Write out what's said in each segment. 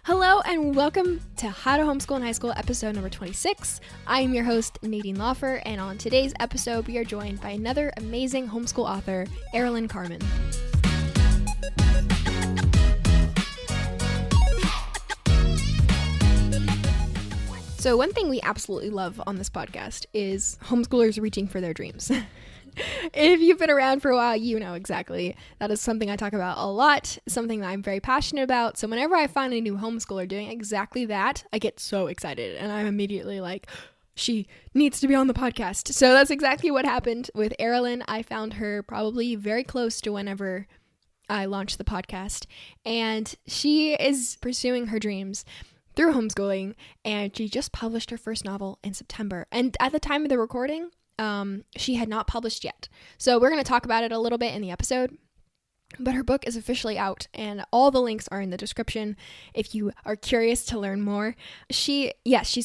Hello and welcome to How to Homeschool in High School episode number 26. I am your host, Nadine Laufer, and on today's episode we are joined by another amazing homeschool author, Aaralynn Karman. So one thing we absolutely love on this podcast is homeschoolers reaching for their dreams. If you've been around for a while, you know exactly. That is something I talk about a lot, something that I'm very passionate about. So whenever I find a new homeschooler doing exactly that, I get so excited and I'm immediately like, she needs to be on the podcast. So that's exactly what happened with Aaralynn. I found her probably very close to whenever I launched the podcast, and she is pursuing her dreams through homeschooling, and she just published her first novel in September. And at the time of the recording, she had not published yet. So we're going to talk about it a little bit in the episode, but her book is officially out and all the links are in the description if you are curious to learn more. She's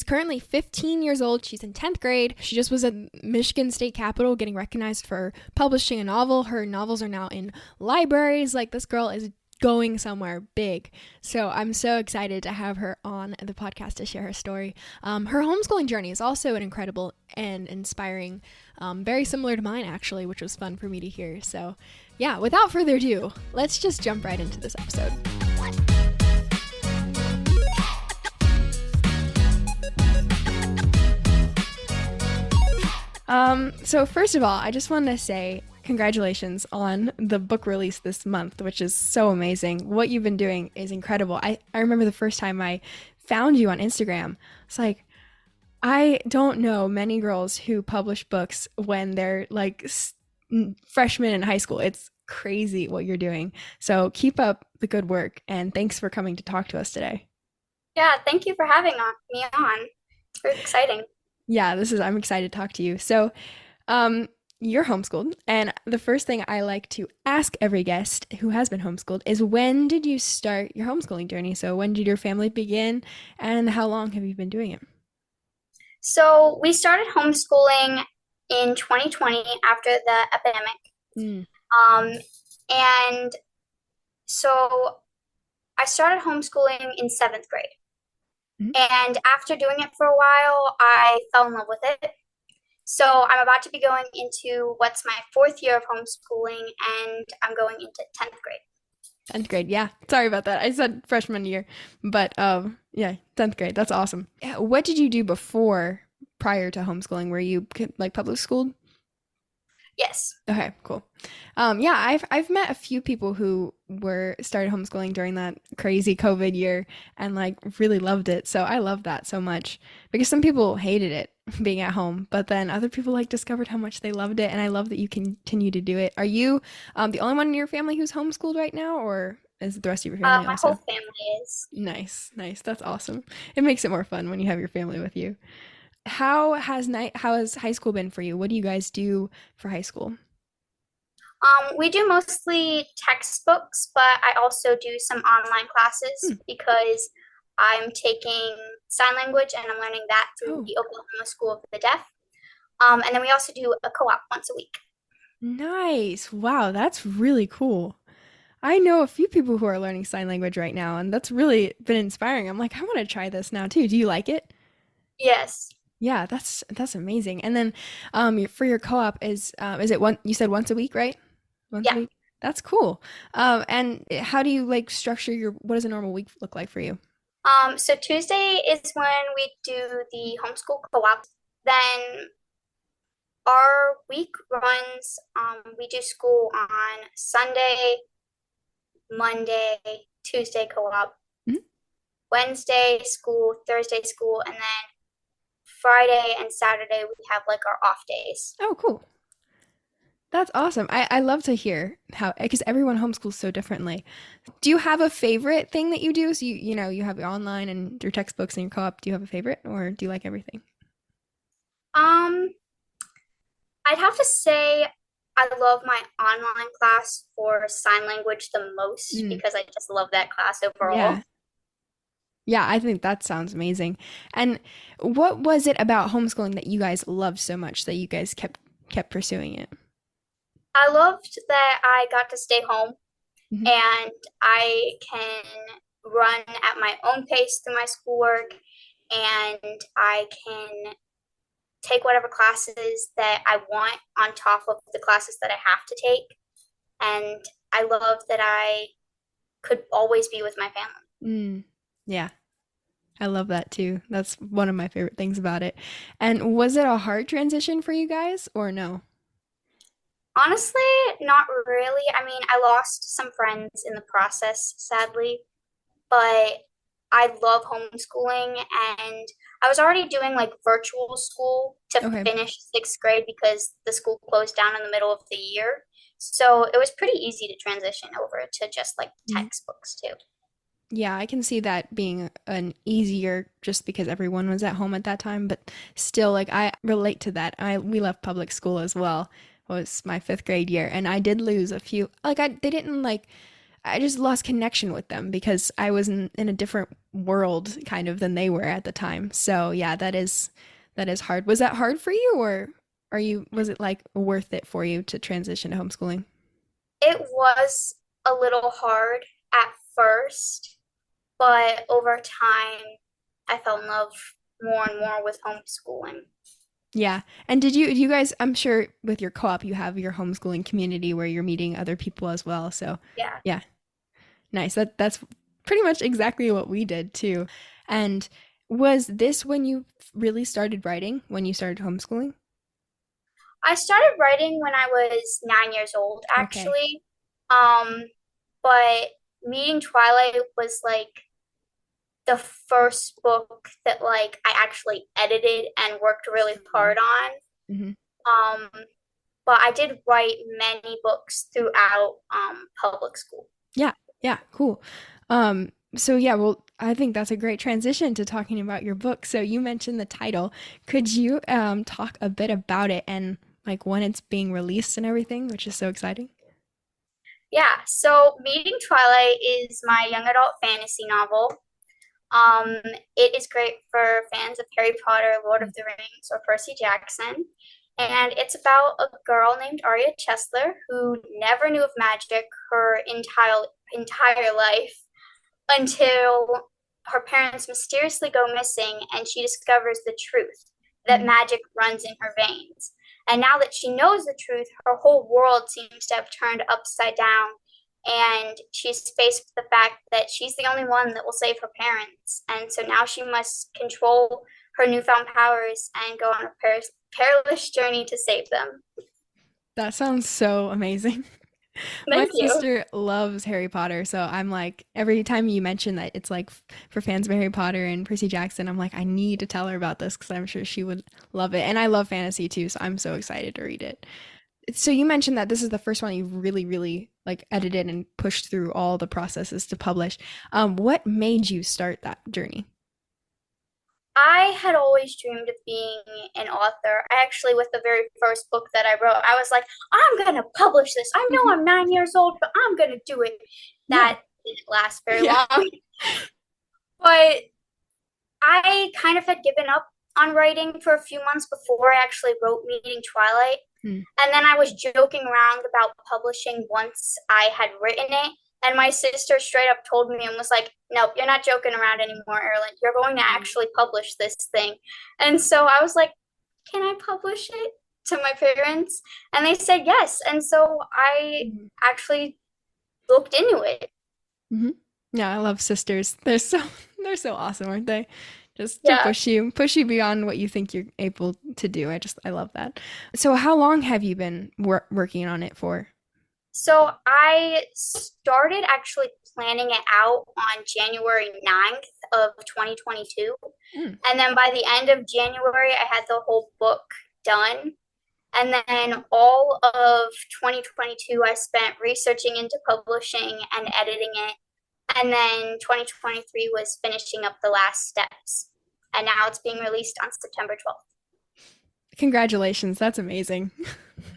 currently 15 years old. She's in 10th grade. She just was at Michigan State Capitol getting recognized for publishing a novel. Her novels are now in libraries. Like, this girl is going somewhere big. So I'm so excited to have her on the podcast to share her story. Her homeschooling journey is also an incredible and inspiring, very similar to mine actually, which was fun for me to hear. So yeah, without further ado, let's just jump right into this episode. So first of all, I just wanted to say congratulations on the book release this month, which is so amazing. What you've been doing is incredible. I remember the first time I found you on Instagram. It's like, I don't know many girls who publish books when they're like freshmen in high school. It's crazy what you're doing. So keep up the good work, and thanks for coming to talk to us today. Yeah, thank you for having me on. It's very exciting. Yeah, I'm excited to talk to you. So, you're homeschooled, and the first thing I like to ask every guest who has been homeschooled is, when did you start your homeschooling journey? So when did your family begin, and how long have you been doing it? So we started homeschooling in 2020 after the epidemic. And so I started homeschooling in 7th grade. And after doing it for a while, I fell in love with it. So I'm about to be going into what's my 4th year of homeschooling, and I'm going into 10th grade. 10th grade, yeah. Sorry about that. I said freshman year, but yeah, 10th grade. That's awesome. What did you do prior to homeschooling? Were you like public schooled? Yes. Okay, cool. Yeah, I've met a few people who started homeschooling during that crazy COVID year and like really loved it. So I love that so much, because some people hated it being at home, but then other people like discovered how much they loved it, and I love that you continue to do it. Are you the only one in your family who's homeschooled right now, or is the rest of your family my also? whole family is. Nice. That's awesome. It makes it more fun when you have your family with you. How has high school been for you? What do you guys do for high school? We do mostly textbooks, but I also do some online classes because I'm taking sign language and I'm learning that through the Oklahoma School of the Deaf. And then we also do a co-op once a week. Nice. Wow, that's really cool. I know a few people who are learning sign language right now, and that's really been inspiring. I'm like, I want to try this now too. Do you like it? Yes. Yeah, that's amazing. And then for your co-op is it you said once a week, right? Once a week? That's cool. And how do you like structure what does a normal week look like for you? So Tuesday is when we do the homeschool co-op. Then our week runs, we do school on Sunday, Monday, Tuesday co-op, Wednesday school, Thursday school, and then Friday and Saturday we have like our off days. Oh, cool. That's awesome. I love to hear how, because everyone homeschools so differently. Do you have a favorite thing that you do? So you have your online and your textbooks and your co-op. Do you have a favorite, or do you like everything? I'd have to say I love my online class for sign language the most because I just love that class overall. Yeah, I think that sounds amazing. And what was it about homeschooling that you guys loved so much that you guys kept pursuing it? I loved that I got to stay home Hmm. and I can run at my own pace through my schoolwork and I can take whatever classes that I want on top of the classes that I have to take. And I love that I could always be with my family. Mm. Yeah, I love that too. That's one of my favorite things about it. And was it a hard transition for you guys or no? Honestly, not really. I mean, I lost some friends in the process, sadly, but I love homeschooling and I was already doing like virtual school to Okay. finish sixth grade because the school closed down in the middle of the year. So it was pretty easy to transition over to just like Mhm. textbooks too. Yeah, I can see that being an easier just because everyone was at home at that time, but still like I relate to that. I we left public school as well. It was my fifth grade year and I did lose a few like I they didn't like I just lost connection with them because I was in a different world kind of than they were at the time. So yeah, that is hard. Was that hard for you or are you was it like worth it for you to transition to homeschooling? It was a little hard at first, but over time, I fell in love more and more with homeschooling. Yeah. And you guys, I'm sure with your co-op you have your homeschooling community where you're meeting other people as well. So, Yeah. yeah. Nice. That's pretty much exactly what we did too. And was this when you really started writing, when you started homeschooling? I started writing when I was 9 years old, Okay. actually. Um, but meeting Twilight was like the first book that like I actually edited and worked really hard on. Hmm. Um, but I did write many books throughout public school. Yeah. Yeah, cool. So yeah, well, I think that's a great transition to talking about your book. So you mentioned the title. Could you talk a bit about it and like when it's being released and everything, which is so exciting? Yeah, so Meeting Twilight is my young adult fantasy novel. Um, it is great for fans of Harry Potter, Lord of the Rings, or Percy Jackson. And it's about a girl named Arya Chesler who never knew of magic her entire life until her parents mysteriously go missing and she discovers the truth that Mm. magic runs in her veins. And now that she knows the truth, her whole world seems to have turned upside down. And she's faced with the fact that she's the only one that will save her parents. And so now she must control her newfound powers and go on a perilous journey to save them. That sounds so amazing. My Thank you. sister loves Harry Potter, so I'm like, every time you mention that it's like for fans of Harry Potter and Percy Jackson, I'm like, I need to tell her about this because I'm sure she would love it. And I love fantasy too, so I'm so excited to read it. So you mentioned that this is the first one you really, really like edited and pushed through all the processes to publish. What made you start that journey? I had always dreamed of being an author. I actually, with the very first book that I wrote, I was like, I'm going to publish this. I know Hmm. I'm 9 years old, but I'm going to do it. Yeah. That didn't last very Yeah. long. But I kind of had given up on writing for a few months before I actually wrote Meeting Twilight. Mm. And then I was joking around about publishing once I had written it. And my sister straight up told me and was like, nope, you're not joking around anymore, Aaralynn. You're going to actually publish this thing. And so I was like, can I publish it to my parents? And they said yes. And so I Mhm. actually looked into it. Hmm. Yeah, I love sisters. They're so awesome, aren't they? Just to Yeah. push you beyond what you think you're able to do. I love that. So how long have you been working on it for? So I started actually planning it out on January 9th of 2022. Mm. And then by the end of January, I had the whole book done. And then all of 2022, I spent researching into publishing and editing it. And then 2023 was finishing up the last steps. And now it's being released on September 12th. Congratulations. That's amazing.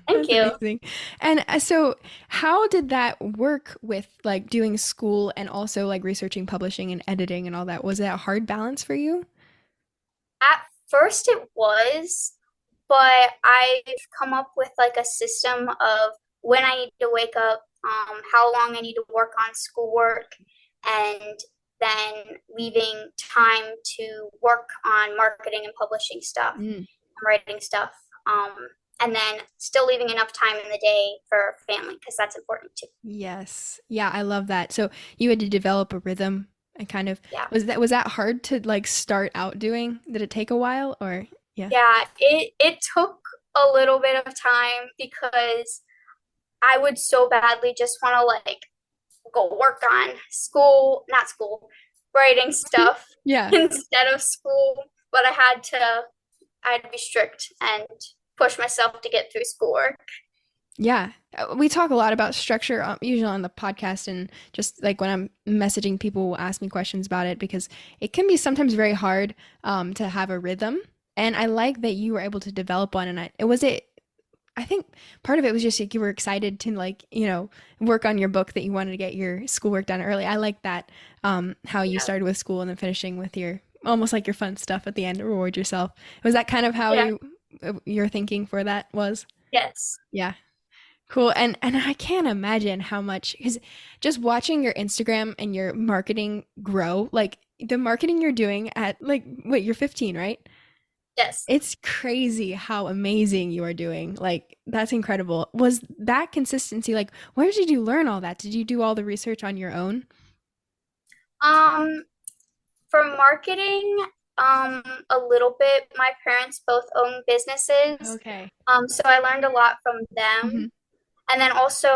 Thank That's you. amazing. And so how did that work with like doing school and also like researching, publishing and editing and all that? Was it a hard balance for you? At first, it was, but I've come up with like a system of when I need to wake up, how long I need to work on schoolwork, and then leaving time to work on marketing and publishing stuff, writing stuff, and then still leaving enough time in the day for family because that's important too. Yes. Yeah, I love that. So you had to develop a rhythm and kind of Yeah. was that hard to like start out doing? Did it take a while or yeah? Yeah, it took a little bit of time because I would so badly just want to like go work on not school, writing stuff Yeah. instead of school. But I had to be strict and push myself to get through schoolwork. Yeah. We talk a lot about structure usually on the podcast and just like when I'm messaging people will ask me questions about it because it can be sometimes very hard to have a rhythm. And I like that you were able to develop one and I think part of it was just like you were excited to like, work on your book that you wanted to get your schoolwork done early. I like that how you Yeah. started with school and then finishing with your almost like your fun stuff at the end to reward yourself. Was that kind of how Yeah. your thinking for that was? Yes. Yeah. Cool. And I can't imagine how much because just watching your Instagram and your marketing grow, like the marketing you're doing at like what, you're 15, right? Yes. It's crazy how amazing you are doing. Like that's incredible. Was that consistency like where did you learn all that? Did you do all the research on your own? Um, for marketing, a little bit. My parents both own businesses. Okay. So I learned a lot from them. Hmm. And then also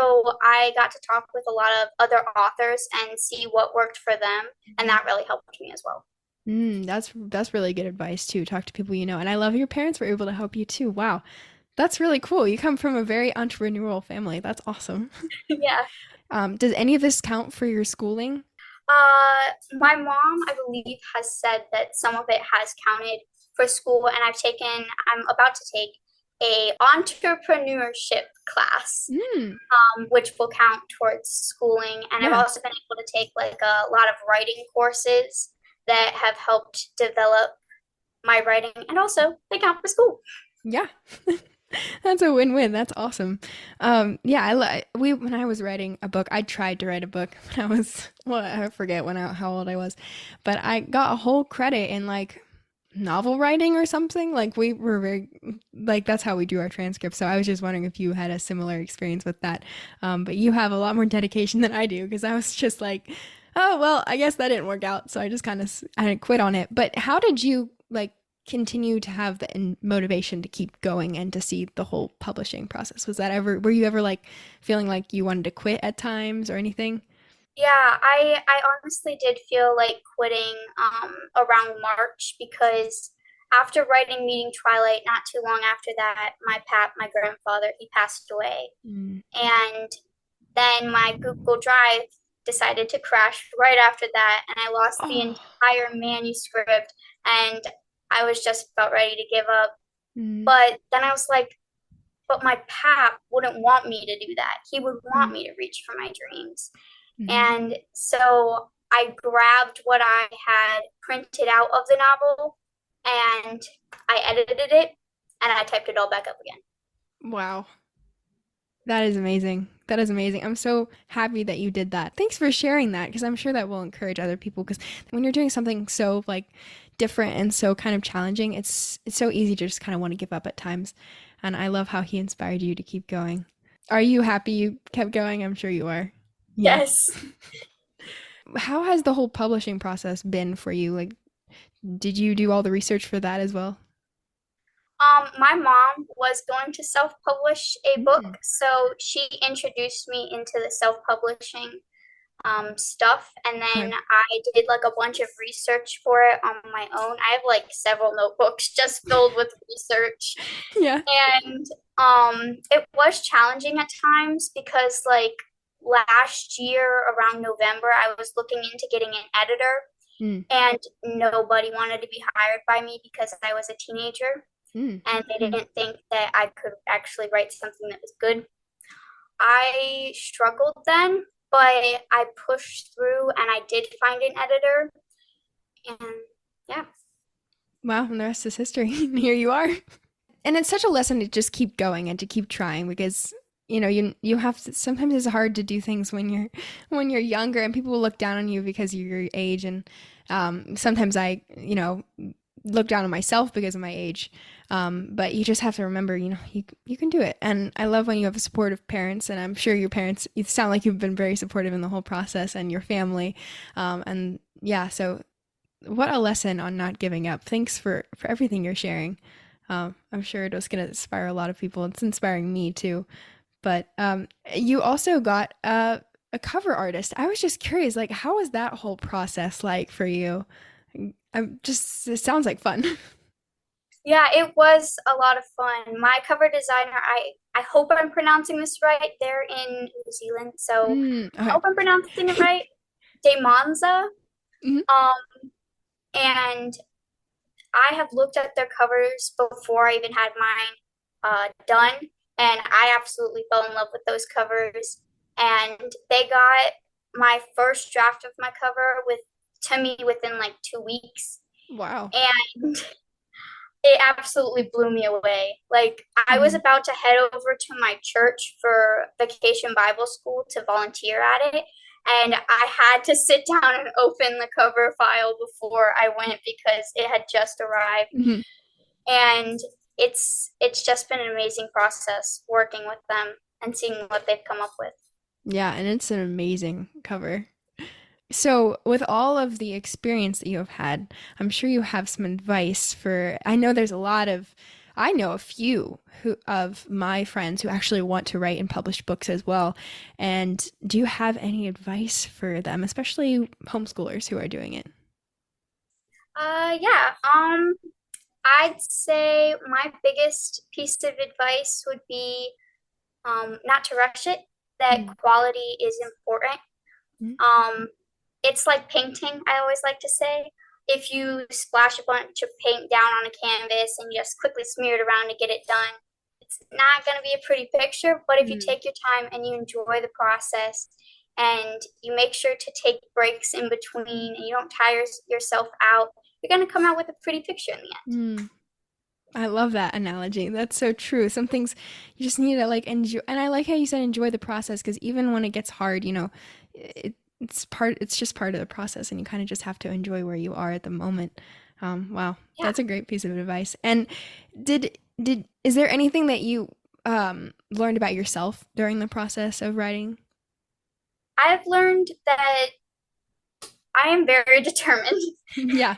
I got to talk with a lot of other authors and see what worked for them, and that really helped me as well. That's really good advice too. Talk to people you know. And I love your parents were able to help you too. Wow. That's really cool. You come from a very entrepreneurial family. That's awesome. Yeah. Does any of this count for your schooling? My mom, I believe, has said that some of it has counted for school, and I'm about to take a entrepreneurship class, Mm, which will count towards schooling. And I've yeah. also been able to take like a lot of writing courses that have helped develop my writing, and also they count for school. Yeah. That's a win-win. That's awesome. Yeah, when I was writing a book, I tried to write a book when I was, well, I forget how old I was, but I got a whole credit in like novel writing or something. Like we were very, like that's how we do our transcripts. So I was just wondering if you had a similar experience with that. But you have a lot more dedication than I do because I was just like, oh, well, I guess that didn't work out. So I just I quit on it. But how did you like continue to have the motivation to keep going and to see the whole publishing process? Were you ever like feeling like you wanted to quit at times or anything? Yeah, I honestly did feel like quitting around March because after writing Meeting Twilight, not too long after that, my grandfather, he passed away. Mm. And then my Google Drive decided to crash right after that, and I lost the Oh. entire manuscript, and I was just about ready to give up. Mm. But then I was like, but my pap wouldn't want me to do that. He would want Mm. me to reach for my dreams. Mhm. And so I grabbed what I had printed out of the novel and I edited it and I typed it all back up again. Wow. That is amazing. That is amazing. I'm so happy that you did that. Thanks for sharing that because I'm sure that will encourage other people because when you're doing something so like different and so kind of challenging, it's so easy to just kind of want to give up at times. And I love how he inspired you to keep going. Are you happy you kept going? I'm sure you are. Yeah. Yes. How has the whole publishing process been for you? Like, did you do all the research for that as well? My mom was going to self-publish a Mm. book, so she introduced me into the self-publishing stuff, and then Okay. I did like a bunch of research for it on my own. I have like several notebooks just filled with research. Yeah. And it was challenging at times because like last year around November, I was looking into getting an editor, Mm. and nobody wanted to be hired by me because I was a teenager Mm. and they Mm. didn't think that I could actually write something that was good. I struggled then, but I pushed through and I did find an editor, and yeah. Wow, and the rest is history. Here you are. And it's such a lesson to just keep going and to keep trying because you have to, sometimes it's hard to do things when you're younger and people will look down on you because of your age. And sometimes I, look down on myself because of my age. But you just have to remember, you can do it. And I love when you have supportive parents, and I'm sure your parents, you sound like you've been very supportive in the whole process, and your family. And yeah, so what a lesson on not giving up. Thanks for everything you're sharing. I'm sure it was going to inspire a lot of people. It's inspiring me too. But you also got a cover artist. I was just curious, like, how was that whole process like for you? It sounds like fun. Yeah, it was a lot of fun. My cover designer, I hope I'm pronouncing this right. They're in New Zealand, so I Okay. hope I'm pronouncing it right. Demonza. Mhm. Um, and I have looked at their covers before I even had mine done, and I absolutely fell in love with those covers. And they got my first draft of my cover with to me within like 2 weeks, Wow. and it absolutely blew me away. Like, I was Mhm. about to head over to my church for vacation Bible school to volunteer at it. And I had to sit down and open the cover file before I went because it had just arrived. Mhm. And it's just been an amazing process working with them and seeing what they've come up with. Yeah, and it's an amazing cover. So, with all of the experience that you have had, I'm sure you have some advice for. I know there's a lot of, I know a few of my friends who actually want to write and publish books as well. And do you have any advice for them, especially homeschoolers who are doing it? Yeah. I'd say my biggest piece of advice would be not to rush it, that Mm. quality is important. Mm. Um, it's like painting, I always like to say. If you splash a bunch of paint down on a canvas and you just quickly smear it around to get it done, it's not going to be a pretty picture. But if you Mm. take your time and you enjoy the process and you make sure to take breaks in between and you don't tire yourself out, you're going to come out with a pretty picture in the end. Mm. I love that analogy. That's so true. Some things you just need to like enjoy. And I like how you said enjoy the process because even when it gets hard, it's just part of the process and you kind of just have to enjoy where you are at the moment. Wow, Yeah. that's a great piece of advice. And is there anything that you learned about yourself during the process of writing? I've learned that I am very determined. Yeah.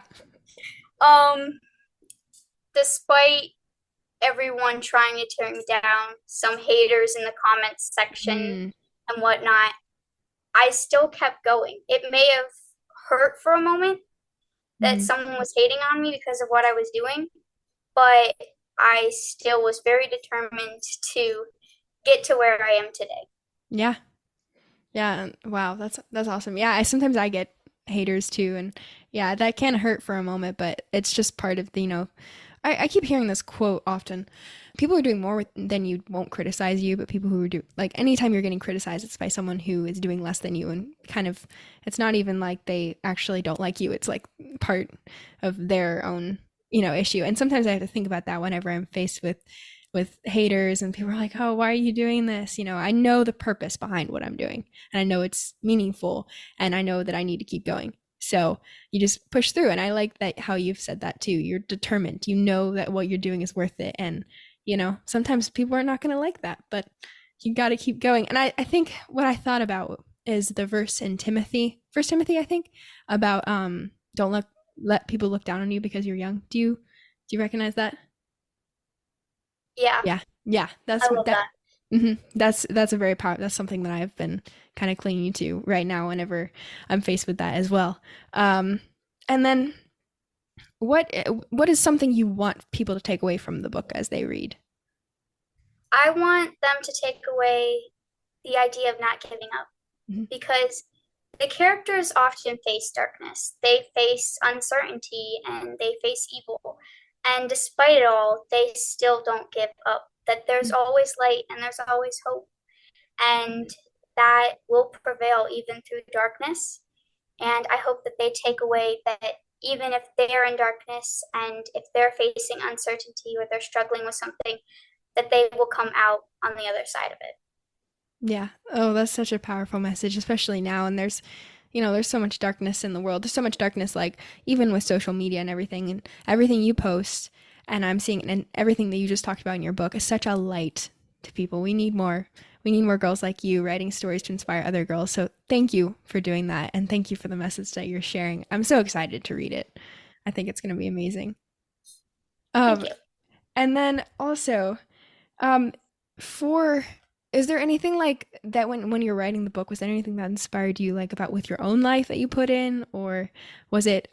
Um, Despite everyone trying to tear me down, some haters in the comments section Mm, and whatnot, I still kept going. It may have hurt for a moment that mm, someone was hating on me because of what I was doing, but I still was very determined to get to where I am today. yeah. Yeah, wow, that's awesome. Yeah, I get haters too, and yeah, that can hurt for a moment, but it's just part of the, I keep hearing this quote often. People who are doing more than you won't criticize you, but people who are like anytime you're getting criticized, it's by someone who is doing less than you, and kind of, it's not even like they actually don't like you. It's like part of their own, issue. And sometimes I have to think about that whenever I'm faced with haters and people are like, "Oh, why are you doing this?" I know the purpose behind what I'm doing, and I know it's meaningful, and I know that I need to keep going. So you just push through. And I like that how you've said that too. You're determined. You know that what you're doing is worth it. And, sometimes people are not going to like that, but you got to keep going. And I think what I thought about is the verse in Timothy, First Timothy, I think, about don't let people look down on you because you're young. Do you recognize that? Yeah, Yeah. Yeah. I love that. That's a very power. That's something that I've been kind of clinging to right now whenever I'm faced with that as well. Um, and then what is something you want people to take away from the book as they read? I want them to take away the idea of not giving up Mhm. because the characters often face darkness. They face uncertainty and they face evil. And despite it all, they still don't give up. That there's always light and there's always hope. And that will prevail even through darkness. And I hope that they take away that even if they're in darkness and if they're facing uncertainty or they're struggling with something, that they will come out on the other side of it. Yeah. Oh, that's such a powerful message, especially now. And there's so much darkness in the world. There's so much darkness, like even with social media and everything you post. And I'm seeing, and everything that you just talked about in your book is such a light to people. We need more girls like you writing stories to inspire other girls. So thank you for doing that. And thank you for the message that you're sharing. I'm so excited to read it. I think it's going to be amazing. Thank Um, you. and then also, Um, for is there anything like that when you're writing the book, was there anything that inspired you like about with your own life that you put in, or was it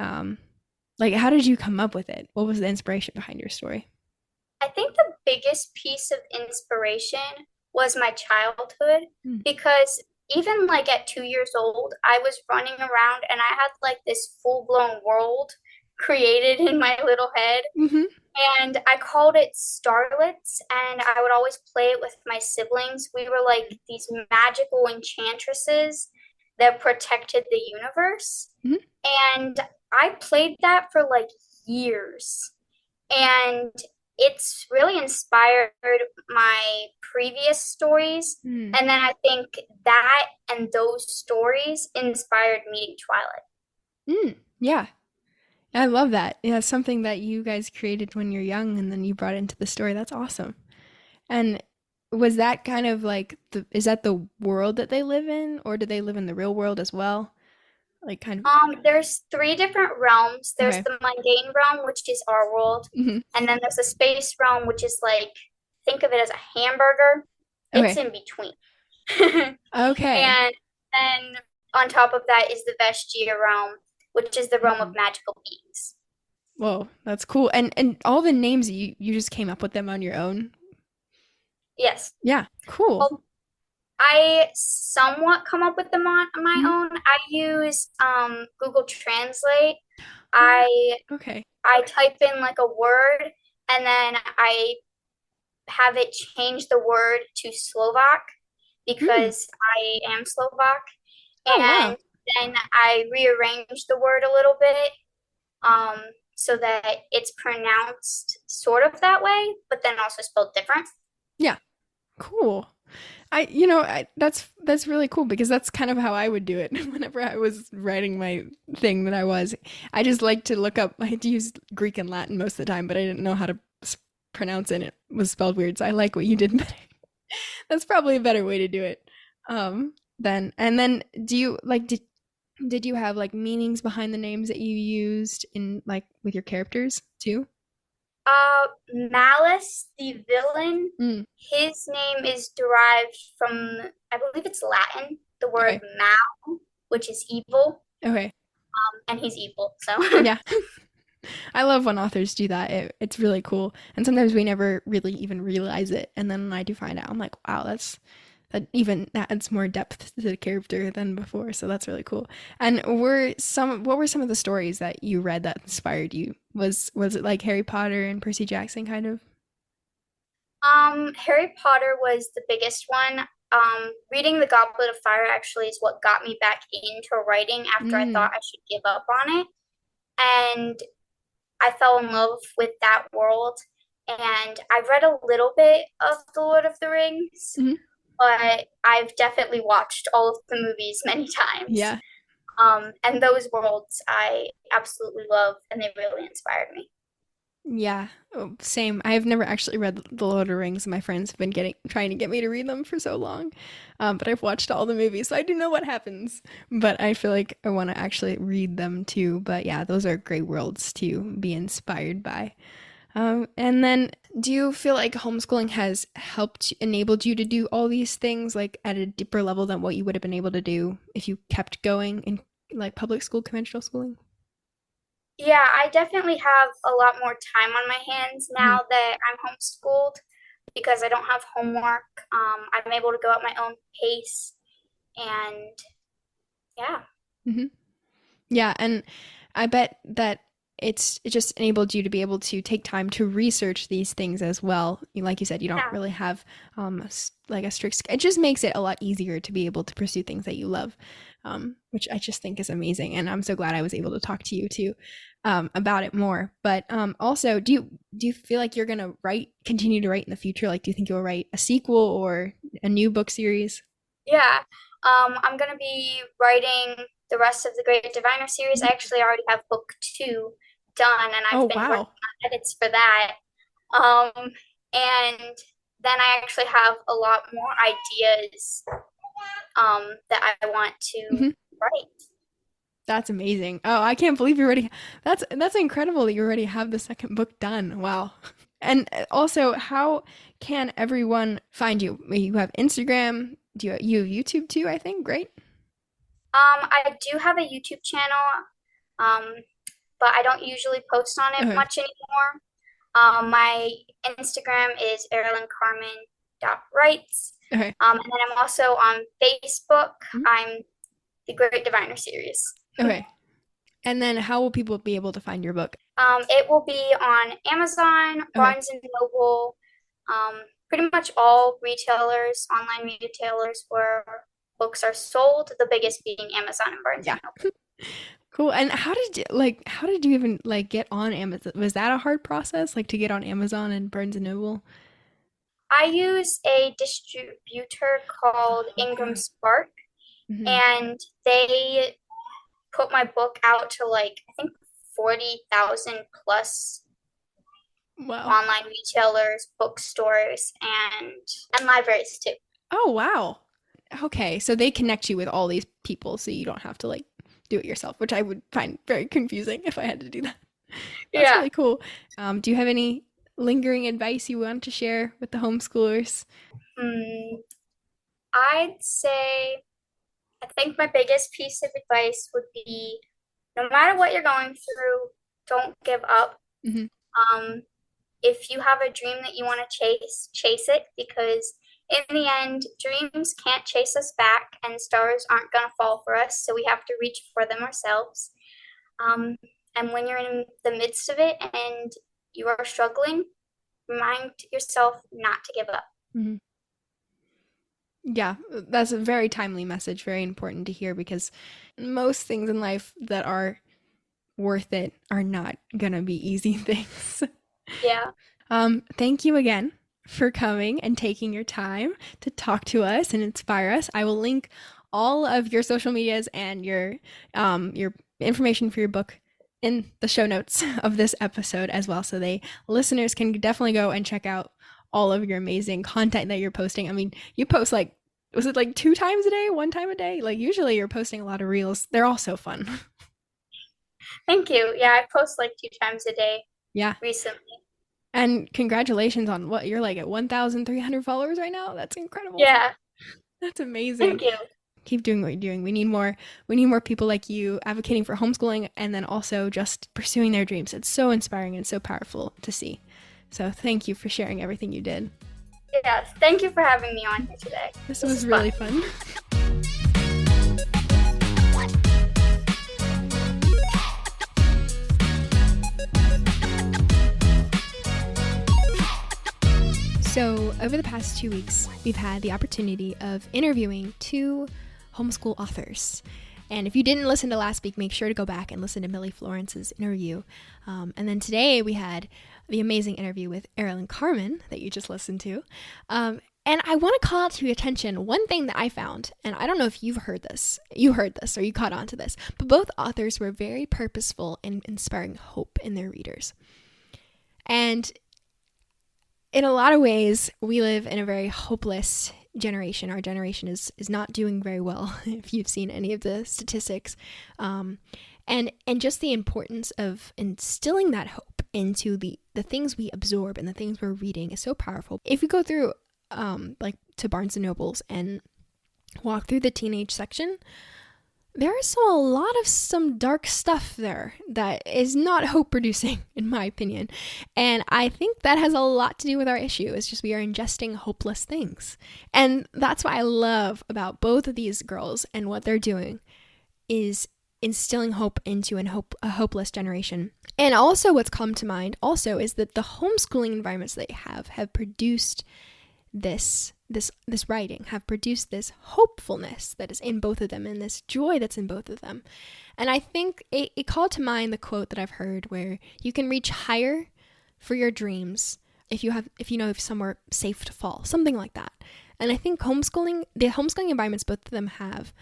like how did you come up with it? What was the inspiration behind your story? I think the biggest piece of inspiration was my childhood Mm. because even like at 2 years old, I was running around and I had like this full blown world created in my little head. Mm-hmm. And I called it Starlets, and I would always play it with my siblings. We were like these magical enchantresses that protected the universe. Mm-hmm. And I played that for like years. And it's really inspired my previous stories. Mm. And then I think that and those stories inspired me to Twilight. Mm. Yeah. I love that. Yeah, something that you guys created when you're young and then you brought it into the story. That's awesome. And was that kind of like is that the world that they live in, or do they live in the real world as well? Like kind of There's three different realms. There's okay. the mundane realm, which is our world, Hmm. and then there's the space realm, which is like think of it as a hamburger. It's Okay. in between. Okay. And then on top of that is the Vestia realm, which is the realm of Mm. magical beings. Whoa, that's cool. And all the names you just came up with them on your own. Yes. Yeah, cool. Well, I somewhat come up with them on my Mhm. own. I use Google Translate. Oh, I okay. I type in like a word and then I have it change the word to Slovak Mm. because I am Slovak. Oh, wow. And then I rearrange the word a little bit um, so that it's pronounced sort of that way, but then also spelled different. Yeah, cool. That's really cool because that's kind of how I would do it whenever I was writing my thing that I was. I just like to look up, I had to use Greek and Latin most of the time, but I didn't know how to pronounce it. It was spelled weird, so I like what you did better. That's probably a better way to do it. Then and then do you like did you have like meanings behind the names that you used in like with your characters too? Malice, the villain, Mm, his name is derived from, I believe it's Latin, the word okay. mal, which is evil, Okay. and he's evil. So, Yeah. I love when authors do that. It's really cool. And sometimes we never really even realize it. And then when I do find out, I'm like, wow, that adds more depth to the character than before. So that's really cool. And what were some of the stories that you read that inspired you? Was it like Harry Potter and Percy Jackson kind of? Harry Potter was the biggest one. Reading The Goblet of Fire actually is what got me back into writing after I Mm, thought I should give up on it. And I fell in love with that world. And I've read a little bit of The Lord of the Rings, hmm. but I've definitely watched all of the movies many times. Yeah. And those worlds I absolutely love, and they really inspired me. Yeah, oh, same. I have never actually read The Lord of the Rings. My friends have been getting trying to get me to read them for so long, but I've watched all the movies, so I do know what happens. But I feel like I want to actually read them too. But yeah, those are great worlds to be inspired by. And then, do you feel like homeschooling has helped enabled you to do all these things like at a deeper level than what you would have been able to do if you kept going in like public school, conventional schooling? Yeah, I definitely have a lot more time on my hands Hmm. now that I'm homeschooled because I don't have homework. I'm able to go at my own pace, and yeah. Hmm. Yeah, and I bet that it just enabled you to be able to take time to research these things as well. Like you said, you don't Yeah. really have like a strict. It just makes it a lot easier to be able to pursue things that you love, which I just think is amazing. And I'm so glad I was able to talk to you too about it more. But also, do you feel like you're gonna continue to write in the future? Like, do you think you'll write a sequel or a new book series? Yeah. I'm gonna be writing the rest of the Great Diviner series. I actually already have book 2 done, and I've Oh, been working wow. on edits for that. Um, and then I actually have a lot more ideas that I want to Mhm. write. That's amazing. Oh, I can't believe you already. That's incredible that you already have the second book done. Wow. And also, how can everyone find you? You have Instagram. You have YouTube too? I think. Great. I do have a YouTube channel, um, but I don't usually post on it Okay. much anymore. My Instagram is aaralynkarman.writes. Okay. And then I'm also on Facebook. Mhm. I'm the Great Diviner series. Okay. And then, how will people be able to find your book? It will be on Amazon, Okay. Barnes and Noble, pretty much all retailers, online retailers where books are sold, the biggest being Amazon and Barnes and Yeah. Noble. Cool. And how did you even like get on Amazon? Was that a hard process, like to get on Amazon and Barnes and Noble? I use a distributor called Ingram Okay. Spark, Hmm. and they put my book out to like, I think 40,000 plus Wow. online retailers, bookstores, and libraries too. Oh, wow. Okay, so they connect you with all these people so you don't have to like do it yourself, which I would find very confusing if I had to do that. That's Yeah. really cool. Do you have any lingering advice you want to share with the homeschoolers? Hmm. I'd say I think my biggest piece of advice would be no matter what you're going through, don't give up. Hmm. Um, if you have a dream that you want to chase, chase it because in the end, dreams can't chase us back and stars aren't going to fall for us. So we have to reach for them ourselves. Um, and when you're in the midst of it and you are struggling, remind yourself not to give up. Hmm. Yeah, that's a very timely message, very important to hear because most things in life that are worth it are not gonna be easy things. Yeah. Thank you again for coming and taking your time to talk to us and inspire us. I will link all of your social medias and your information for your book in the show notes of this episode as well, so they listeners can definitely go and check out all of your amazing content that you're posting. I mean, you post like was it like 2 times a day, 1 time a day? Like usually you're posting a lot of reels. They're all so fun. Thank you. Yeah, I post like 2 times a day Yeah. recently. And congratulations on what you're like at 1,300 followers right now. That's incredible. Yeah. That's amazing. Thank you. Keep doing what you're doing. We need more people like you advocating for homeschooling and then also just pursuing their dreams. It's so inspiring and so powerful to see. So thank you for sharing everything you did. Yes. Thank you for having me on here today. This This was is fun. really fun. So, over the past 2 weeks, we've had the opportunity of interviewing 2 homeschool authors. And if you didn't listen to last week, make sure to go back and listen to Millie Florence's interview. And then today we had the amazing interview with Aaralynn Karman that you just listened to. And I want to call out to your attention one thing that I found, and I don't know if you heard this or you caught on to this, but both authors were very purposeful in inspiring hope in their readers. And in a lot of ways, we live in a very hopeless generation. Our generation is not doing very well, if you've seen any of the statistics. And just the importance of instilling that hope into the things we absorb and the things we're reading is so powerful. If we go through like to Barnes and Nobles and walk through the teenage section, there is a lot of some dark stuff there that is not hope producing, in my opinion. And I think that has a lot to do with our issue. It's just we are ingesting hopeless things. And that's what I love about both of these girls and what they're doing is instilling hope into a hopeless generation. And also what's come to mind also is that the homeschooling environments they have produced this writing, have produced this hopefulness that is in both of them and this joy that's in both of them. And I think it called to mind the quote that I've heard where you can reach higher for your dreams if you know somewhere safe to fall, something like that. And I think the homeschooling environments both of them have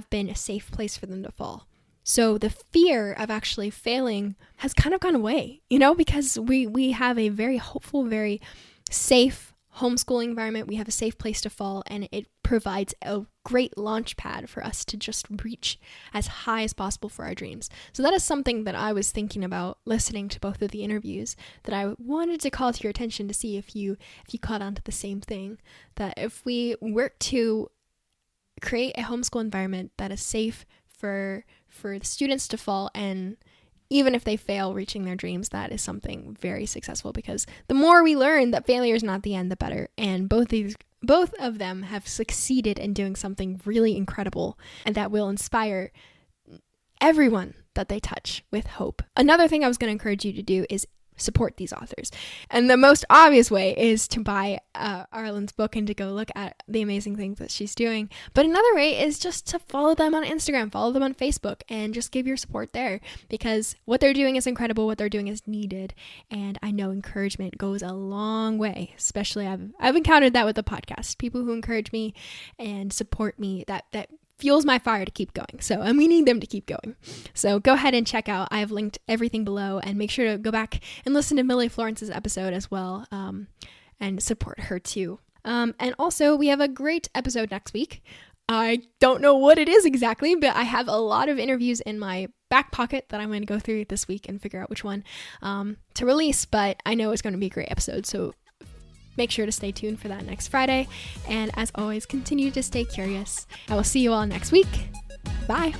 been a safe place for them to fall. So the fear of actually failing has kind of gone away, because we have a very hopeful, very safe homeschooling environment. We have a safe place to fall, and it provides a great launch pad for us to just reach as high as possible for our dreams. So that is something that I was thinking about listening to both of the interviews, that I wanted to call to your attention to see if you caught on to the same thing, that if we work to create a homeschool environment that is safe for the students to fall, and even if they fail reaching their dreams, that is something very successful, because the more we learn that failure is not the end, the better. And both of them have succeeded in doing something really incredible, and that will inspire everyone that they touch with hope. Another thing I was going to encourage you to do is support these authors. And the most obvious way is to buy Aaralynn's book and to go look at the amazing things that she's doing. But another way is just to follow them on Instagram, follow them on Facebook, and just give your support there, because what they're doing is incredible, what they're doing is needed. And I know encouragement goes a long way, especially I've encountered that with the podcast. People who encourage me and support me, that fuels my fire to keep going. So I'm needing them to keep going. So go ahead and check out. I've linked everything below, and make sure to go back and listen to Millie Florence's episode as well, and support her too. And also, we have a great episode next week. I don't know what it is exactly, but I have a lot of interviews in my back pocket that I'm going to go through this week and figure out which one to release, but I know it's going to be a great episode. So make sure to stay tuned for that next Friday. And as always, continue to stay curious. I will see you all next week. Bye.